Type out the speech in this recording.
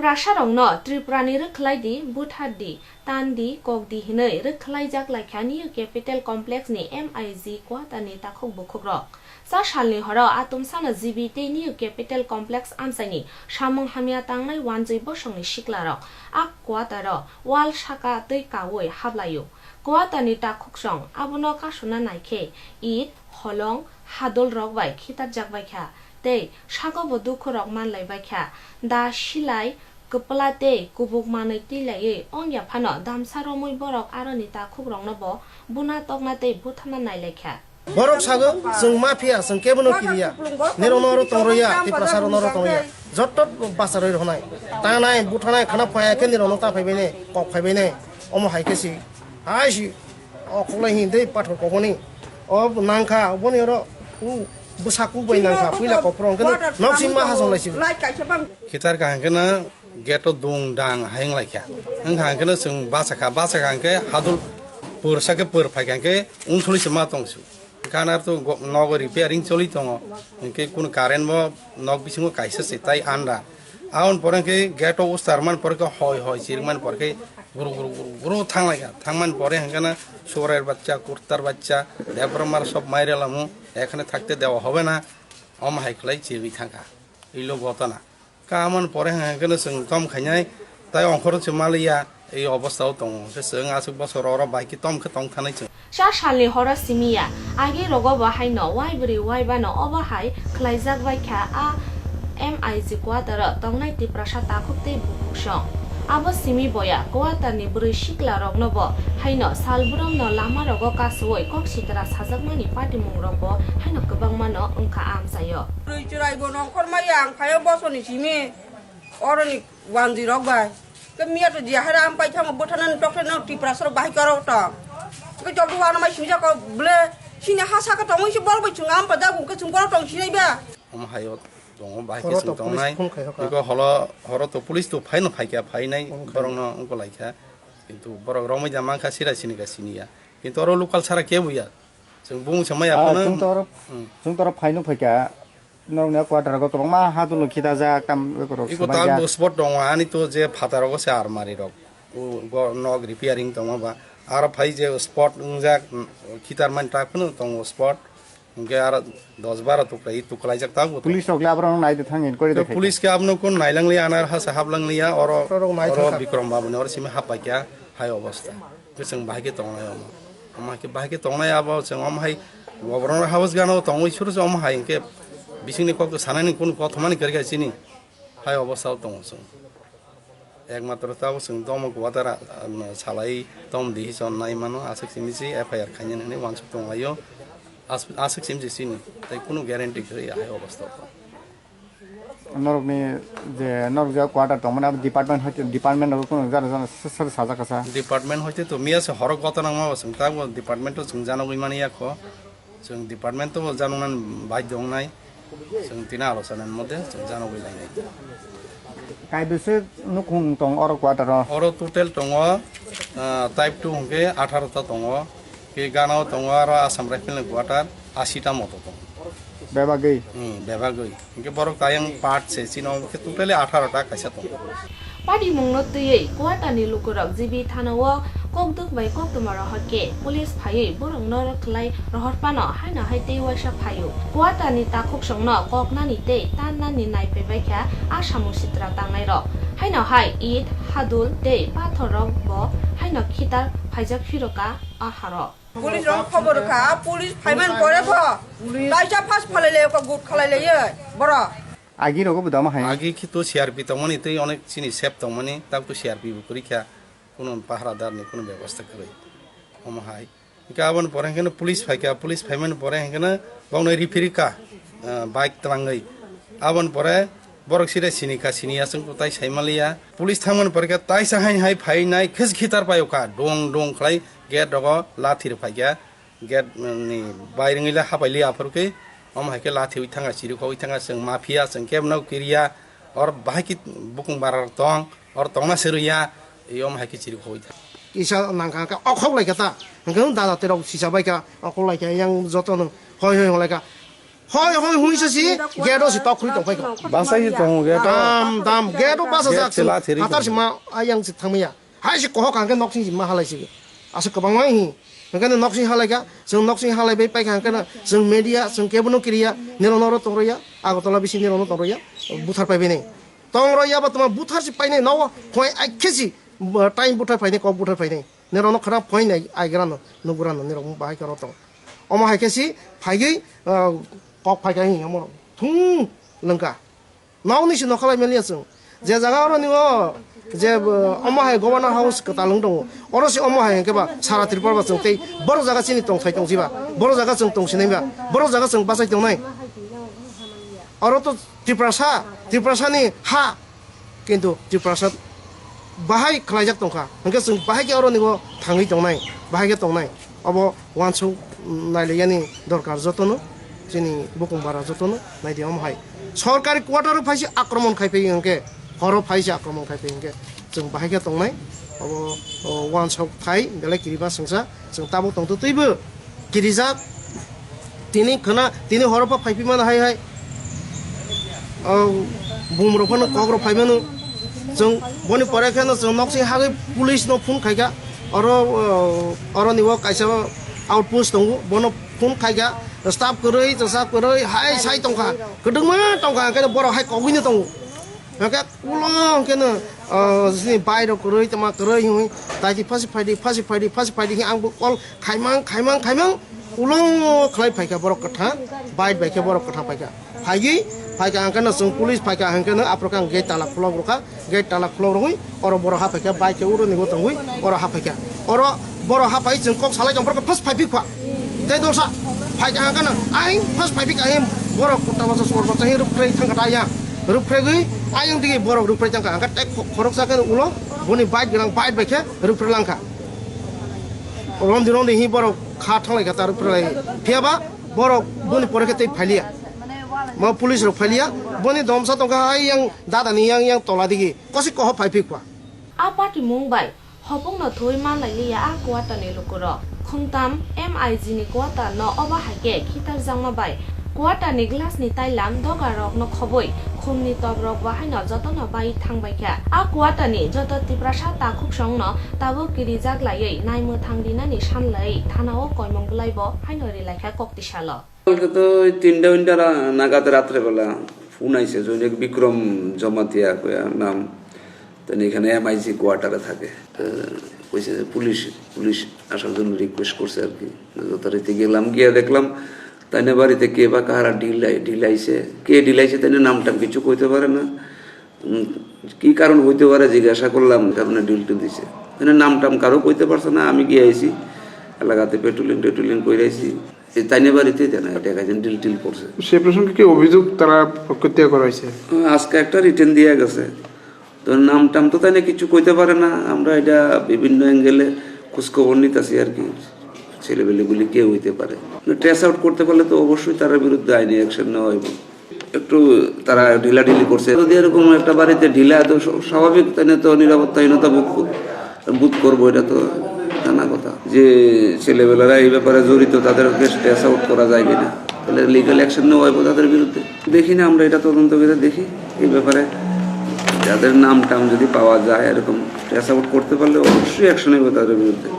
Triprasarongno Triprani rikhlaidi Buthadi Tandi Kogdi hinai rikhlaijak laikhani capital complex ni MIG kwatani takhok bukhogrok sa shalni horo atom sana GBT ni capital complex amsani samung hamia tangnai wanjoi bosongni siklarok ak kwataro wal shaka tei kawoi hablayo kwatani takhoksong abono kasuna naikhe it holong hadol rokbai khitar jakbai kha tei sagobo dukhorok manlaibai kha da silai Kepelate kubuk manai tilai ongya phano damsaro moi borok aroni ta khugrongno bo buna tokna tei buthana nailekha borok sago जों mafia जों kebono kiriya neronoro toroya tiprasaro noro toroya jottot basaroi honai tanai buthanai khana phaya ke nerono ta phaibene kok phaibene omo haikesi aisi okolai hinde pathor kokoni ob nangkha oboni ro busaku bai nangkha puila koprong kene noksimma hasong laisi kitar kangkena geto dung dang haing laikya hangkena sung basaka ke hadul pur sake pur phakangke unthuli sema tongsu kanar to nog repairing choli tongo ke kun karen mo nog bisingo kaisa setai anda aun porangke geto ustarman porke hoy sirman porke guru thangman pore hangkena sorer baccha kurtar baccha debromar sob mairelamu ekhane thakte dewa hobe na om haiklai chiri thanga ilo gotana কামান পরে হাঙ্গেন जों তম খাইনাই তাই অংখর চমালিয়া এই অবস্থাও দङ जों आसुक बसर अर bike तमखो तम थानाय जों सा सालनि हरा सिमिया आगे रगो बाहायनो वाइब्रि वाइबानो अबाहाय खलाइजाक बायखा आ MIG क्वाटर तंगनाय तिप्रासा ताखुकते बुखुसं आबो सिमि बया क्वाटरनि ब्रै सिकला रगनबो हायनो सालब्रम न लामा रगो कासवय कक्सितरा साजाकमानि पार्टी मुंग्रबो हायनो गोबां मानो अंखा आमजायो Raibo nongkor mayang kayo boso ni simi oro ni wanji rogbai ke miya to dia hara ampai thang botanan dokter no tiprasar bahi karo to ke jobu wana mai simi ko ble sini hasa ka tong si bol bai chungam pada ku ke chung bol tong sini ba om hayo dong bahi ke sung tong nai ko horo to police to phai no phai kya phai nai borong no ko laikha kintu borong romai jamang kha sira sini ka sini ya kintu oro local sara ke buya जों bung samai apana जों तर phai no phai kya नौना quarter को कबंग मा हादुल खिदा जा काम करो eco ताल स्पॉट दङ आनी तो जे फातारको से आरमारी रक उ नग रिपेयरिंग दङ बा आर फाइ जे स्पॉट जा खितार मान टाकनो दङ स्पॉट के आर 10 12 तो प्राइ तो कलाई जक तागो पुलिस रक लाब्र नाइ द थांगिन करि तो पुलिस के आपनो कोन नाइलांगलि आनार हा साहाबलांगलिया और विक्रम बाबु ने और सिमे हापाक्या हाय अवस्था के जों बाहागे दङनाय अमा के बाहागे दङनाय आबो जों अम हाय गबरन हाउस गानो दङ इसुर जों अम हाय के बिसिनि कक सानानि कोन कथमानि करगासिनि हाय अवस्थाव दङ जों एकमात्र ताव जों दम गवादारा सालाय दम दिहिसन नाय मानो आसक सिमिसि एफआईआर खायन ने वानसुक दङायो आसक सिमिसि सिनि ताय कुनु ग्यारेन्टी गय हाय अवस्थाव नरकनि जे नरक जा क्वार्टर दमना डिपार्टमेन्ट कोन जान सर साजा कसा डिपार्टमेन्ट होते तो मिया से हर गतना मा जों ताव डिपार्टमेन्ट जों जानगै माने याखो जों डिपार्टमेन्ट तो जानोनान बाय दंनाय जों तिना आलोचनानि मध्य जों जानगै लायनाय कायबेसे नुखुं दं अर क्वार्टर अर टोटल दङ टाइप 2 हंके 18 ता दङ के गानाव दङ आरो आसाम राइफलनि क्वार्टर 80 ता मत दङ बेबागै के बरक तायं पार्ट से सिनो के टोटली 18 ता कायसा दङ पार्टी मुंगनो तयै क्वाटानि लुकुरक जिबि थानाव ककदुक bai koktumar hokke police phai borong nor khlai rohorpano haina haite waisa phayo kwatani takhok songno koknani te tanani naipe baikha asamu sitra tangnai ro haina hai it hadul te pathorok bo haina khitar phaijak phiroka aharo police rong khobor kha police phaiman pore pho laisa fast phalaile ko gut khalaile ye bora आगी रगो बदमा हाय आगी कि तो CRP तमनि तै अनेक सिनि safe तमनि ताब तो CRP परीक्षा कोनो पहरादार नि कोनो व्यवस्था करे हम हाय गाबन परेंगन पुलिस फाइका पुलिस फाइमन परेंगन बावनै रिफेरिका बाइक तलांगै आबन परे बरक सिरे सिनिका सिनिया जों ताइ साइमालिया पुलिस थामन परेका ताइ साहाय हाय फाइनाय खिस खितार पायोका दं खलाय गेट रगो लाथिर फाइका गेट नि बायरङैला हाबायलि आफोरकै हम हायके लाथि उइथांगा सिरुखौ उइथांगा जों माफिया जों केबनाव किरिया और बाहायकि बुकुं बारार दं और तंगना सेरुया यम हायके सिरुखौ उइथा इसा नांका का अखौ लायका ता गं दादा तेराव सिसा बायका अखौ लायका yang जतन होय होय लायका হয় হয় হুইসি গেটো সি তক খুলি তংফাই বাসাই দং গে দাম গেটো বাসা Get যাক tela theri হাতার সি মা আয়াং সি থামিয়া হাই সি কহ কাঙ্কে নকসিং সি মা হালাইসি আসে गोबां माय हि ओंखायनो नकसिं हालायगा जों नकसिं हालायबाय पायखांखाना जों मेडिया जों केबनो क्रिया निरनर तंरया आगतला बिसि निरन तंरया बुथार पाइबाय नै तंरया बा तमा बुथार सि पाइनै नव फय आइखेसि टाइम बुथार पाइनै कक बुथार पाइनै निरन खरा फयनै आइग्रानो नुगुरानो निरन बाहाय कर त अमा हाइखेसि फाइगै कक फाइगाय हि अम थुं लंका नावनिसि नखलाय मेलिया जों जे जागा निङो जे अमाहाय गवर्नर हाउस कतालं दङ अरसि अमाहाय केबा सारा त्रिपुरा बा जों तै बर जागा सिनि तंथाय तंजिबा बर जागा जों तंसिनायबा बर जागा जों बासाय दंनाय अर तो त्रिपुरासानि हा किन्तु त्रिपुरासा बाहाय खलायजाक दंखा हंके जों बाहाय के अरनिगो थाङै दंनाय बाहाय के दंनाय अब वानसौ नायलायानि दरकार जतनो जोंनि बुकुमबारा जतनो नायदि अमाहाय सरकारि क्वार्टार फाइसि आक्रमण खायफै हंके हर फाइसि आक्रमण खायफै हंके जों बाहाय के दंनाय अब वानसौ फाइ बेलाय किरिबा संसा जों ताबो तंतो तैबो किरिजा तिनि खना तिनि हरफा फाइफिमान हाय हाय बुमरफोरनो कग्र फाइमानो जों बनि परायखानो जों नक्सि हागै पुलिस न फुन खायगा अर निव कायसा आउटपोस्ट दङ बनो फुन खायगा स्टाफ करै जसा करै हाय साइ तंखा गदोंमा तंखा केनो बर हाय कगिनो दङ हके उलं केनो जि बायरो करै तमा करै हुइ ताइदि फासि फाइदि आंबो कल खाइमां उलं खलाय फायका बर कथा बाइट बायके बर कथा फायका फायका आंखानो जों पुलिस फायका आंखानो आप्रकां गेट ताला खुलाव रखा गेट ताला खुलाव रहुइ और बर हा फायका बाइके उरो निगो तंगुइ और हा फायका और बर हा फाय जों कक सालाय जंफोरखौ फास फाइफि खा दे दसा फायका आंखानो आइ फास फाइफि का हिम बर कुटा बासा सर बासा हि रुफ्रै थांगाटा या रुफ्रैगै आयं दिगि बर रुफ्रै थांगा आंखा टेक खरक साकेन उलो बनि बाइट गोनां बाइट बायके रुफ्रै लांखा रम हि बर खा थांलाय का रुफ्रै फियाबा बर बनि परेखे तै फालिया मा पुलिस रो फालिया बनि दमसा तंका आयं दादानि yang tola digi kosi koh फाइफि खा आ पार्टी मुंबाई हपंग न थोइ मान लाइलिया आ क्वाटा ने लोकरो खुंताम MIG नि क्वाटा न अबा हाके खितार जांमा बाय क्वाटा नि ग्लास नि ताइलाम दगा रक न खबoi खुमनि तबरक बाहाय न जतन बाय थांबायखा आ क्वाटा नि जत तिप्रासा ताखुक संग न ताबो किरि जागलायै नायमो थांदिना नि सानलै थानाव कयमंगलाइब हायनो रिलायखा कक्तिशाल কালকে তো 3টা নাগাদ রাত্রেবেলা ফোন আইছে জৈনিক বিক্রম জমাতিয়া কয়া নাম তো এখানে MIG কোয়ার্টারে থাকে কইছে যে পুলিশ আসার জন্য রিকোয়েস্ট করছে আর কি যথারীতি গেলাম গিয়ে দেখলাম তাইনে বাড়িতে কে বা কাহারা ঢিলাইছে কে ঢিলাইছে তাইনে নামটা কিছু কইতে পারে না কি কারণ হইতে পারে জিজ্ঞাসা করলাম কারণে ঢিলটা দিছে তাইনে নামটাম কারো কইতে পারছে না আমি গিয়ে আইছি এলাকাতে পেট্রোলিং কইরাইছি তাইনে বাড়িতে দেন এটা কাজে ডিল করছে সে প্রসঙ্গে কি অভিযোগ তারা প্রত্যয় করা হয়েছে আজকে একটা রিটেন দিয়ে গেছে তো নামটাম তো তাইনে কিছু কইতে পারে না আমরা এটা বিভিন্ন অ্যাঙ্গেলে খোঁজখবর নিতেছি আর কি ছেলেবেলেগুলি কে হইতে পারে ট্রেস আউট করতে পারলে তো অবশ্যই তার বিরুদ্ধে আইনি অ্যাকশন নেওয়া হইব একটু তারা ঢিলাঢিলি করছে যদি এরকম একটা বাড়িতে ঢিলা তো স্বাভাবিক তাইনে তো নিরাপত্তাহীনতা বোধ করবো এটা তো জানা কথা যে ছেলেবেলারা এই ব্যাপারে জড়িত তাদেরকে ট্রেস আউট করা যায় কিনা তাহলে লিগাল অ্যাকশন নেওয়া হইব তাদের বিরুদ্ধে দেখি না আমরা এটা তদন্ত করে দেখি এই ব্যাপারে যাদের নাম টাম যদি পাওয়া যায় এরকম ট্রেস আউট করতে পারলে অবশ্যই অ্যাকশন হইব তাদের বিরুদ্ধে